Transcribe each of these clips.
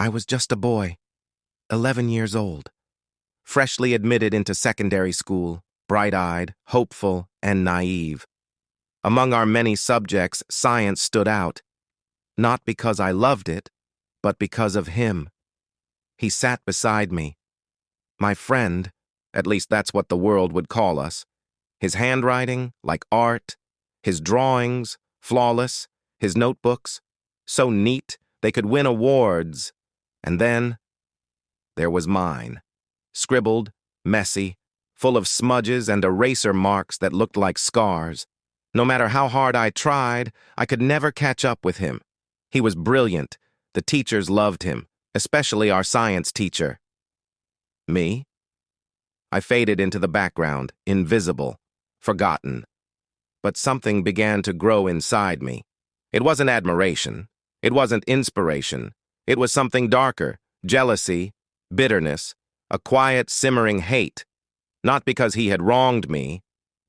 I was just a boy, 11 years old, freshly admitted into secondary school, bright-eyed, hopeful, and naive. Among our many subjects, science stood out, not because I loved it, but because of him. He sat beside me. My friend, at least that's what the world would call us. His handwriting, like art, his drawings, flawless, his notebooks, so neat they could win awards. And then there was mine, scribbled, messy, full of smudges and eraser marks that looked like scars. No matter how hard I tried, I could never catch up with him. He was brilliant. The teachers loved him, especially our science teacher. Me? I faded into the background, invisible, forgotten. But something began to grow inside me. It wasn't admiration. It wasn't inspiration. It was something darker, jealousy, bitterness, a quiet, simmering hate. Not because he had wronged me,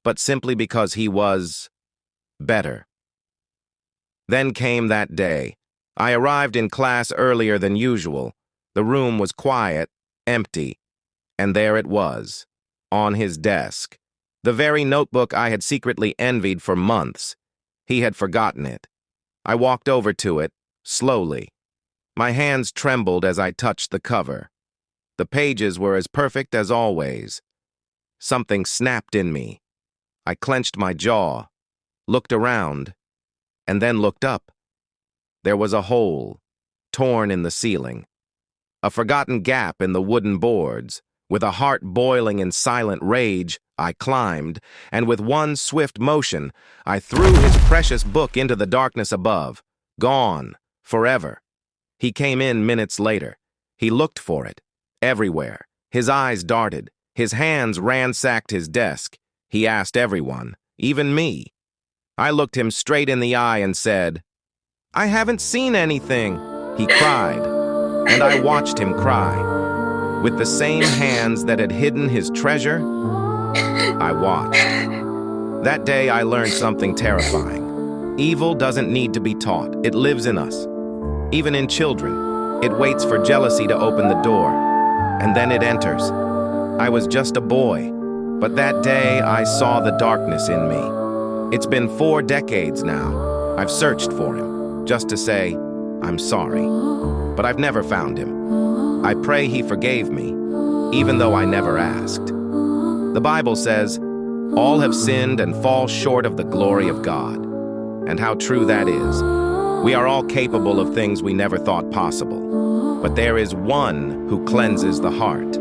but simply because he was better. Then came that day. I arrived in class earlier than usual. The room was quiet, empty, and there it was, on his desk. The very notebook I had secretly envied for months. He had forgotten it. I walked over to it, slowly. My hands trembled as I touched the cover. The pages were as perfect as always. Something snapped in me. I clenched my jaw, looked around, and then looked up. There was a hole, torn in the ceiling. A forgotten gap in the wooden boards. With a heart boiling in silent rage, I climbed, and with one swift motion, I threw his precious book into the darkness above. Gone, forever. He came in minutes later. He looked for it, everywhere. His eyes darted. His hands ransacked his desk. He asked everyone, even me. I looked him straight in the eye and said, "I haven't seen anything," he cried, and I watched him cry. With the same hands that had hidden his treasure, I watched. That day I learned something terrifying. Evil doesn't need to be taught. It lives in us. Even in children, it waits for jealousy to open the door, and then it enters. I was just a boy, but that day I saw the darkness in me. It's been 4 decades now. I've searched for him, just to say, I'm sorry. But I've never found him. I pray he forgave me, even though I never asked. The Bible says, all have sinned and fall short of the glory of God. And how true that is. We are all capable of things we never thought possible. But there is one who cleanses the heart.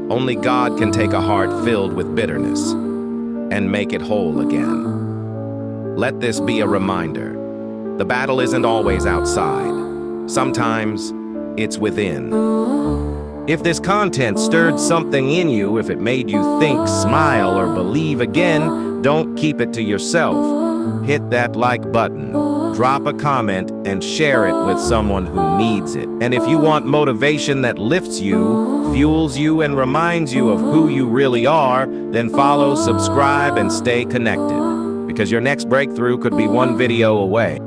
Only God can take a heart filled with bitterness and make it whole again. Let this be a reminder. The battle isn't always outside. Sometimes it's within. If this content stirred something in you, if it made you think, smile, or believe again, don't keep it to yourself. Hit that like button, drop a comment, and share it with someone who needs it. And if you want motivation that lifts you, fuels you, and reminds you of who you really are, then follow, subscribe, and stay connected. Because your next breakthrough could be one video away.